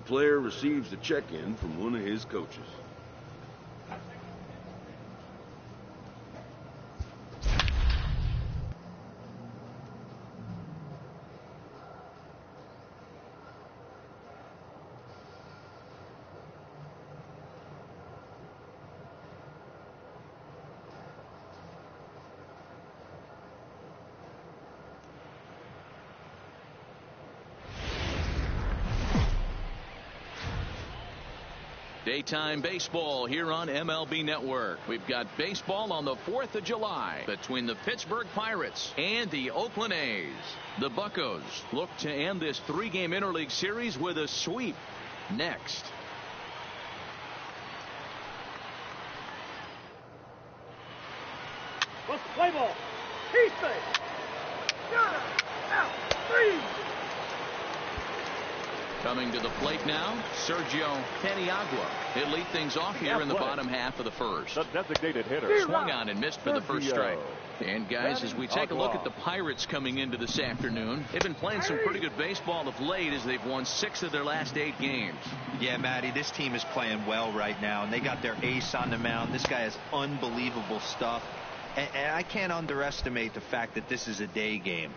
player receives a check-in from one of his coaches. Daytime baseball here on MLB Network. We've got baseball on the 4th of July between the Pittsburgh Pirates and the Oakland A's. The Buccos look to end this 3-game interleague series with a sweep next. What's the play ball? He's safe. Out. 3. Coming to the plate now, Sergio Paniagua. He'll lead things off here in the bottom half of the first. The designated hitter. Swung on and missed for the first strike. And guys, as we take a look at the Pirates coming into this afternoon, they've been playing some pretty good baseball of late as they've won 6 of their last 8 games. Yeah, Matty, this team is playing well right now, and they got their ace on the mound. This guy has unbelievable stuff, and I can't underestimate the fact that this is a day game.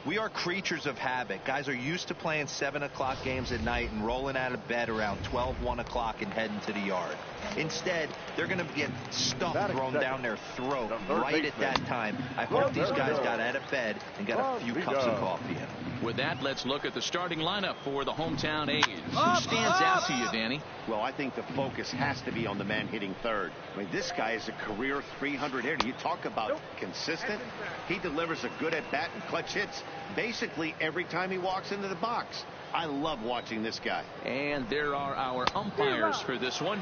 We are creatures of habit. Guys are used to playing 7 o'clock games at night and rolling out of bed around 12, 1 o'clock and heading to the yard. Instead, they're going to get stuff thrown down their throat right at that time. I hope these guys got out of bed and got a few cups of coffee in. With that, let's look at the starting lineup for the hometown A's. Who stands out to you, Danny? Well, I think the focus has to be on the man hitting third. I mean, this guy is a career 300 hitter. You talk about consistent. He delivers a good at-bat and clutch hits basically every time he walks into the box. I love watching this guy. And there are our umpires for this one.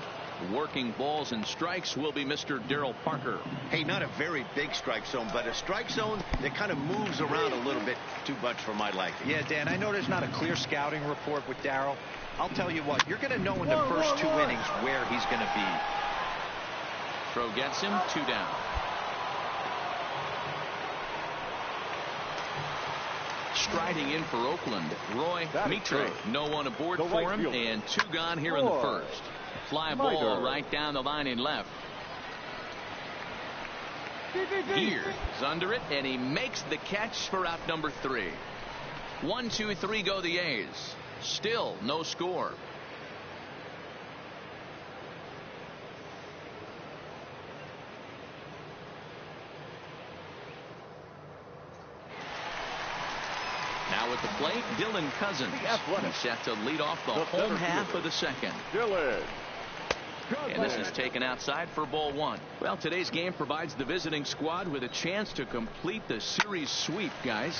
Working balls and strikes will be Mr. Darryl Parker. Hey, not a very big strike zone, but a strike zone that kind of moves around a little bit too much for my liking. Yeah, Dan, I know there's not a clear scouting report with Darryl. I'll tell you what, you're going to know in the first 2 innings where he's going to be. Throw gets him, 2 down. Striding in for Oakland, Roy Mitre. No one aboard for him, and 2 gone here in the first. Fly ball right down the line in left. Here's under it, and he makes the catch for out number 3. 1, 2, 3 go the A's. Still no score. Now at the plate, Dylan Cousins. He's set to lead off the home half of the second. And this is taken outside for ball 1. Well, today's game provides the visiting squad with a chance to complete the series sweep, guys.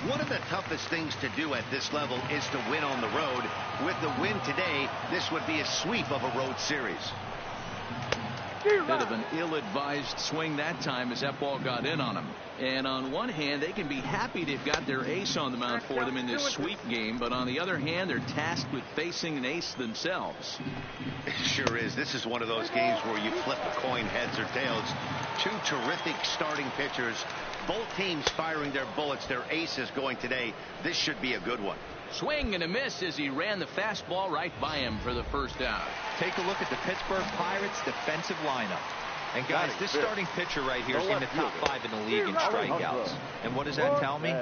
One of the toughest things to do at this level is to win on the road. With the win today, this would be a sweep of a road series. Bit of an ill-advised swing that time as that ball got in on him. And on one hand, they can be happy they've got their ace on the mound for them in this sweep game, but on the other hand, they're tasked with facing an ace themselves. It sure is. This is one of those games where you flip a coin, heads or tails. 2 terrific starting pitchers, both teams firing their bullets. Their aces going today. This should be a good one. Swing and a miss as he ran the fastball right by him for the first out. Take a look at the Pittsburgh Pirates defensive lineup. And guys, this starting pitcher right here is in the top 5 in the league in strikeouts. And what does that tell me?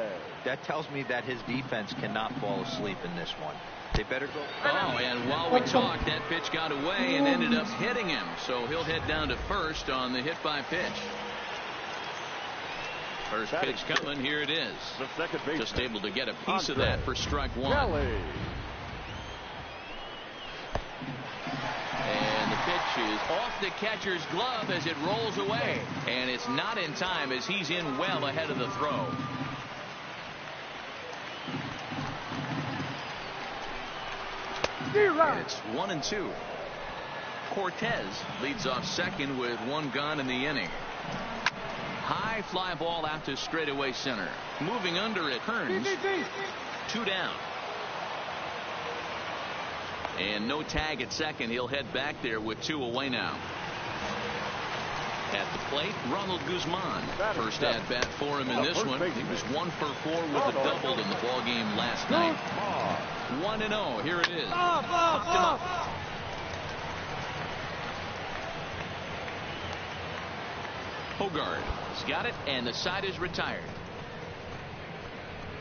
That tells me that his defense cannot fall asleep in this one. They better go. Oh, and while we talked, that pitch got away and ended up hitting him. So he'll head down to first on the hit by pitch. First pitch coming. Here it is. Just able to get a piece of that for strike 1. And the pitch is off the catcher's glove as it rolls away. And it's not in time as he's in well ahead of the throw. And it's 1-2. Cortez leads off second with 1 gone in the inning. High fly ball out to straightaway center. Moving under it, Kearns. 2 down. And no tag at second. He'll head back there with 2 away now. At the plate, Ronald Guzman. First at bat for him in this one. He was 1 for 4 with a double in the ball game last night. 1-0. Here it is. Popped him up. Hogard has got it, and the side is retired.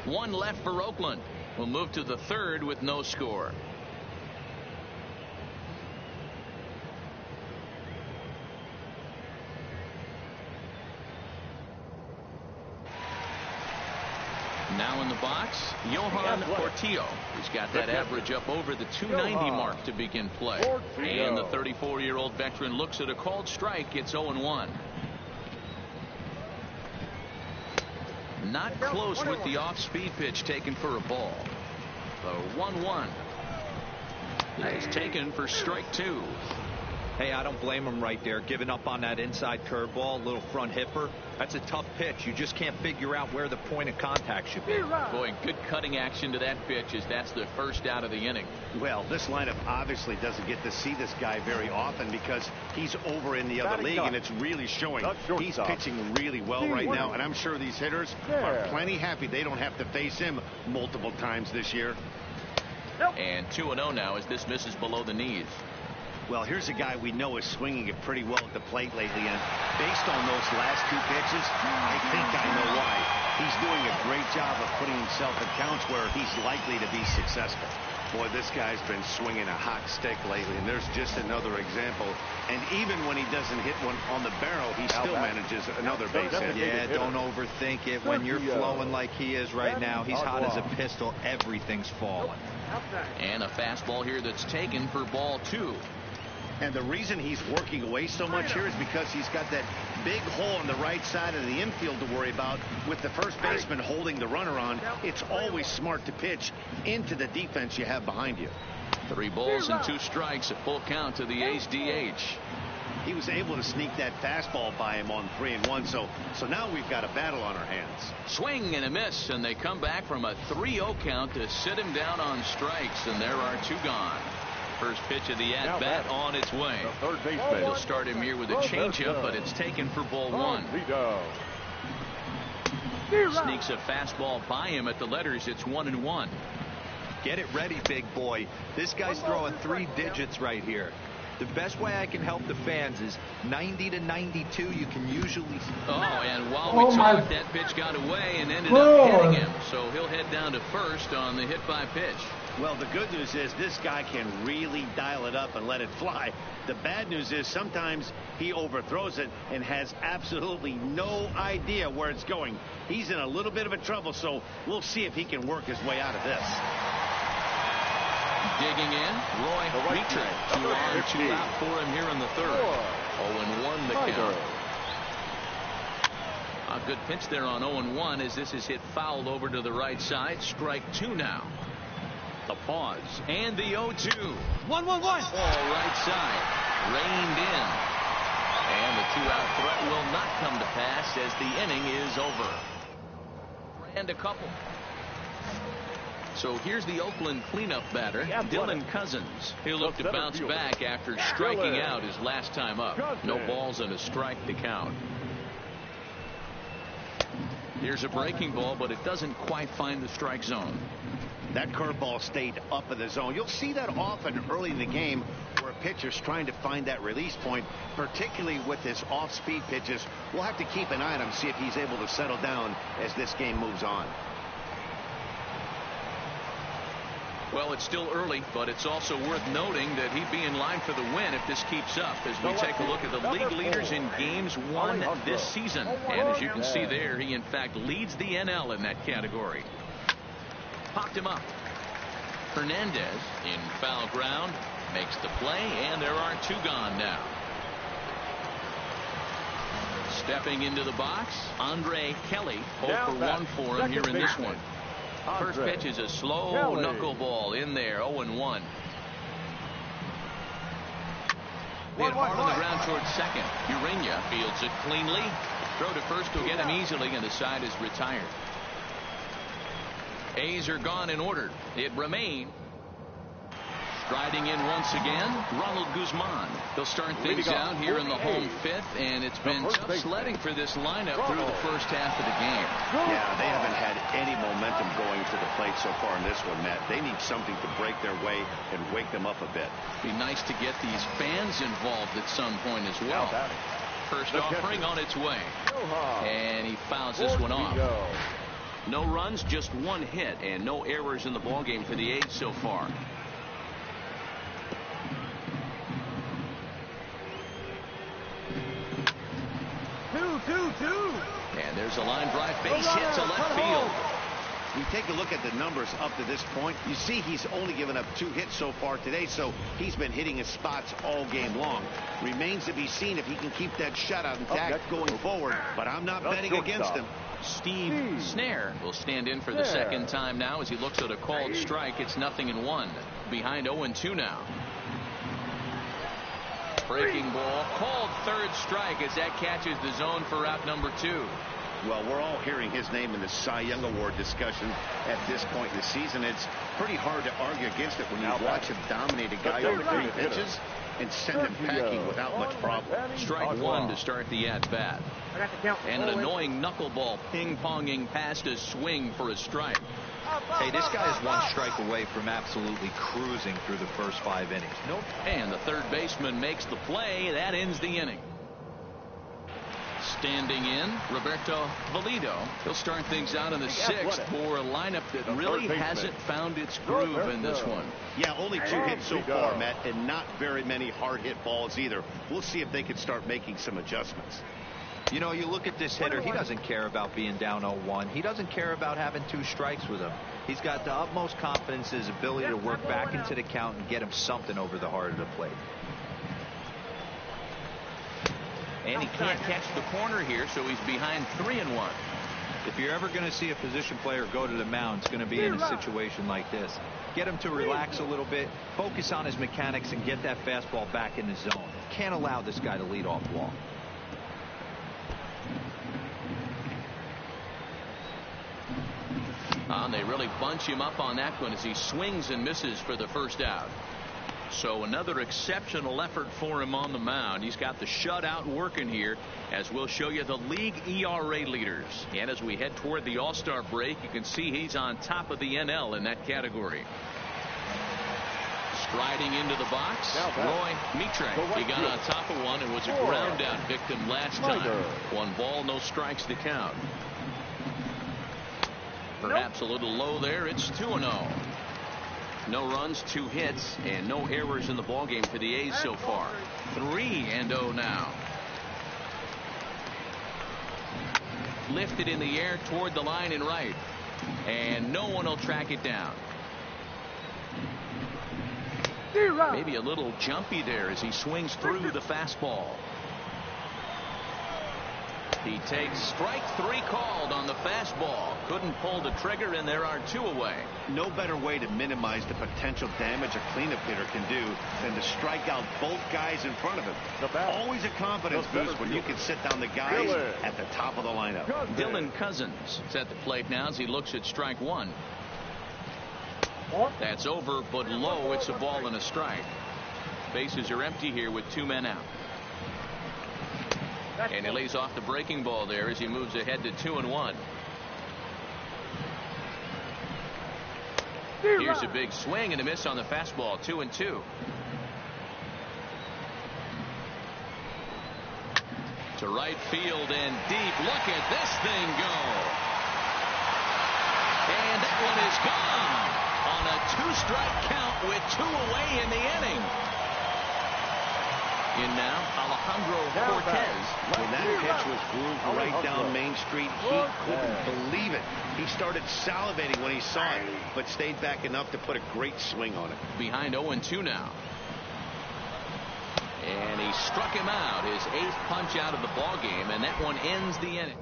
1 left for Oakland. We'll move to the third with no score. Now in the box, Johan Portillo. He's got that average up over the 290 mark to begin play. And the 34-year-old veteran looks at a called strike. It's 0-1. Not close with the off-speed pitch taken for a ball. The 1-1 is taken for strike 2. Hey, I don't blame him right there, giving up on that inside curveball, little front hipper. That's a tough pitch. You just can't figure out where the point of contact should be. Boy, good cutting action to that pitch as that's the first out of the inning. Well, this lineup obviously doesn't get to see this guy very often because he's over in the other league, and it's really showing. He's pitching really well right now, and I'm sure these hitters are plenty happy they don't have to face him multiple times this year. And 2-0 now as this misses below the knees. Well, here's a guy we know is swinging it pretty well at the plate lately, and based on those last 2 pitches, I think I know why. He's doing a great job of putting himself in counts where he's likely to be successful. Boy, this guy's been swinging a hot stick lately, and there's just another example. And even when he doesn't hit one on the barrel, he still manages another base hit. Yeah, don't overthink it. When you're flowing like he is right now, he's hot as a pistol. Everything's falling. And a fastball here that's taken for ball 2. And the reason he's working away so much here is because he's got that big hole on the right side of the infield to worry about. With the first baseman holding the runner on, it's always smart to pitch into the defense you have behind you. 3 balls and 2 strikes, a full count to the ace DH. He was able to sneak that fastball by him on 3-1, so now we've got a battle on our hands. Swing and a miss, and they come back from a 3-0 count to sit him down on strikes, and there are 2 gone. First pitch of the at-bat on its way. He'll start him here with a changeup, but it's taken for ball 1. Sneaks a fastball by him at the letters. It's 1-1. Get it ready, big boy. This guy's throwing 3 digits right here. The best way I can help the fans is 90 to 92. You can usually. And while we talked, that pitch got away and ended up hitting him. So he'll head down to first on the hit by pitch. Well, the good news is this guy can really dial it up and let it fly. The bad news is sometimes he overthrows it and has absolutely no idea where it's going. He's in a little bit of a trouble, so we'll see if he can work his way out of this. Digging in, Roy Dietrich. 2 on, 2 out for him here in the third. 0-1 the count. A good pitch there on 0-1 as this is hit fouled over to the right side. Strike 2 now. The pause and the 0-2. 1-1-1. Ball right side. Reined in. And the 2-out threat will not come to pass as the inning is over. And a couple. So here's the Oakland cleanup batter, Dylan Cousins. He'll look to bounce back after striking out his last time up. No balls and a strike to count. Here's a breaking ball, but it doesn't quite find the strike zone. That curveball stayed up in the zone. You'll see that often early in the game where a pitcher's trying to find that release point, particularly with his off-speed pitches. We'll have to keep an eye on him, see if he's able to settle down as this game moves on. Well, it's still early, but it's also worth noting that he'd be in line for the win if this keeps up as we take a look at the league leaders in games won this season. And as you can see there, he in fact leads the NL in that category. Popped him up. Hernandez in foul ground makes the play, and there are 2 gone now. Stepping into the box, Andre Kelly. 0 for 1 for him here in this one. First pitch is a slow knuckleball in there. 0-1. Hit hard on the ground towards second. Urania fields it cleanly. Throw to first will get him easily, and the side is retired. A's are gone in order. It remains Striding in once again, Ronald Guzman. They'll start things out here in the home fifth, and it's been tough sledding for this lineup through the first half of the game. Yeah, they haven't had any momentum going to the plate so far in this one, Matt. They need something to break their way and wake them up a bit. Be nice to get these fans involved at some point as well. First offering on its way. And he fouls this one off. No runs, just one hit, and no errors in the ballgame for the A's so far. And there's a line drive base hit to left field. We take a look at the numbers up to this point. You see he's only given up 2 hits so far today, so he's been hitting his spots all game long. Remains to be seen if he can keep that shutout intact going forward, but I'm not betting against him. Steve Snare will stand in for the second time now as he looks at a called strike. It's 0-1. Behind 0-2 now. Breaking ball, called third strike as that catches the zone for out number 2. Well, we're all hearing his name in the Cy Young Award discussion at this point in the season. It's pretty hard to argue against it when you watch him dominate a guy over 3 pitches and send him packing without much problem. Strike 1 to start the at-bat. And an annoying knuckleball ping-ponging past a swing for a strike. Hey, this guy is 1 strike away from absolutely cruising through the first 5 innings. Nope. And the third baseman makes the play. That ends the inning. Standing in, Roberto Valido. He'll start things out in the 6th for a lineup that really hasn't found its groove in this one. Yeah, only 2 hits so far, Matt, and not very many hard hit balls either. We'll see if they can start making some adjustments. You know, you look at this hitter, he doesn't care about being down 0-1. He doesn't care about having 2 strikes with him. He's got the utmost confidence in his ability to work back into the count and get him something over the heart of the plate. And he can't catch the corner here, so he's behind 3-1. If you're ever going to see a position player go to the mound, it's going to be in a situation like this. Get him to relax a little bit, focus on his mechanics, and get that fastball back in the zone. Can't allow this guy to lead off walk. And they really bunch him up on that one as he swings and misses for the first out. So another exceptional effort for him on the mound. He's got the shutout working here, as we'll show you the league ERA leaders. And as we head toward the All-Star break, you can see he's on top of the NL in that category. Striding into the box, Roy Mitre. He got on top of one and was a ground out victim last time. 1 ball, no strikes to count. Perhaps a little low there. It's 2-0. No runs, 2 hits, and no errors in the ballgame for the A's so far. 3-0 now. Lifted in the air toward the line and right. And no one will track it down. Maybe a little jumpy there as he swings through the fastball. He takes strike 3 called on the fastball. Couldn't pull the trigger, and there are 2 away. No better way to minimize the potential damage a cleanup hitter can do than to strike out both guys in front of him. Always a confidence boost when you can sit down the guys at the top of the lineup. Dylan Cousins is at the plate now as he looks at strike 1. That's over, but low. It's a ball and a strike. Bases are empty here with 2 men out. And he lays off the breaking ball there as he moves ahead to 2-1. Here's a big swing and a miss on the fastball. 2-2. To right field and deep. Look at this thing go. And that one is gone on a 2-strike count with 2 away in the inning. In now, Alejandro Cortez. When that pitch was grooved right down Main Street, he couldn't believe it. He started salivating when he saw it, but stayed back enough to put a great swing on it. Behind 0-2 now. And he struck him out, his 8th punch out of the ball game, and that one ends the inning.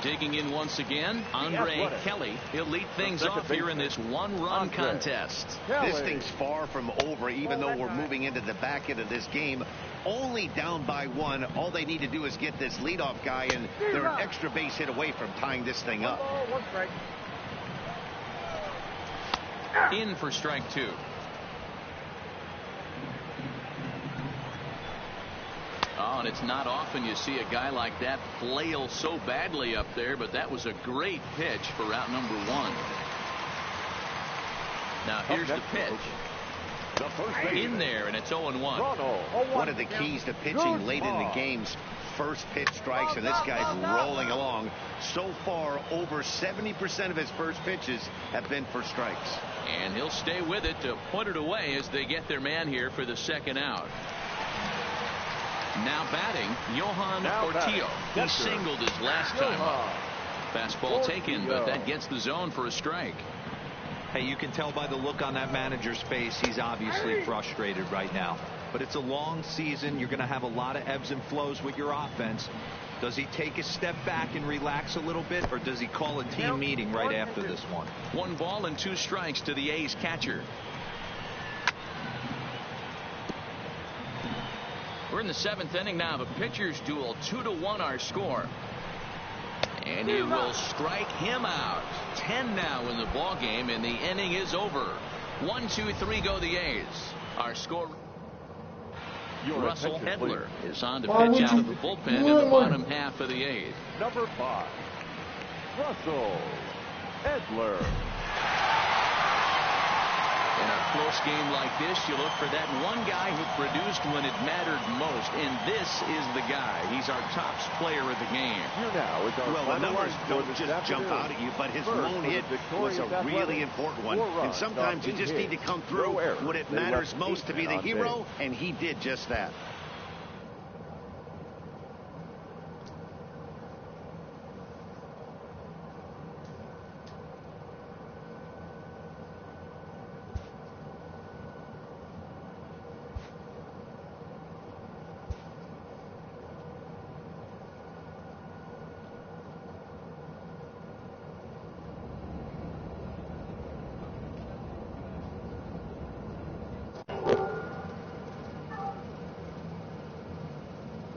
Digging in once again, Andre Kelly. He'll lead things off here in this 1-run contest. This thing's far from over, even though we're moving into the back end of this game. Only down by 1. All they need to do is get this leadoff guy, and they're an extra base hit away from tying this thing up. In for strike 2. Oh, and it's not often you see a guy like that flail so badly up there, but that was a great pitch for out number 1. Now here's the pitch. In there, and it's 0-1. One of the keys to pitching late in the game's first pitch strikes, and this guy's rolling along. So far, over 70% of his first pitches have been for strikes. And he'll stay with it to put it away as they get their man here for the second out. Now batting, Johan Portillo. He singled his last time up. Fastball taken, but that gets the zone for a strike. Hey, you can tell by the look on that manager's face, he's obviously frustrated right now. But it's a long season. You're going to have a lot of ebbs and flows with your offense. Does he take a step back and relax a little bit, or does he call a team meeting right after this one? 1 ball and 2 strikes to the A's catcher. We're in the 7th inning now. The pitchers duel, 2-1 our score. And he will strike him out. 10 now in the ball game, and the inning is over. 1, 2, 3 go the A's. Our score. Russell Edler is on to pitch out of the bullpen in the bottom half of the 8th. Number 5, Russell Edler. In a close game like this, you look for that one guy who produced when it mattered most, and this is the guy. He's our top player of the game. Well, the numbers don't just jump out at you, but his lone hit was a really important one. And sometimes you just need to come through when it matters most to be the hero, and he did just that.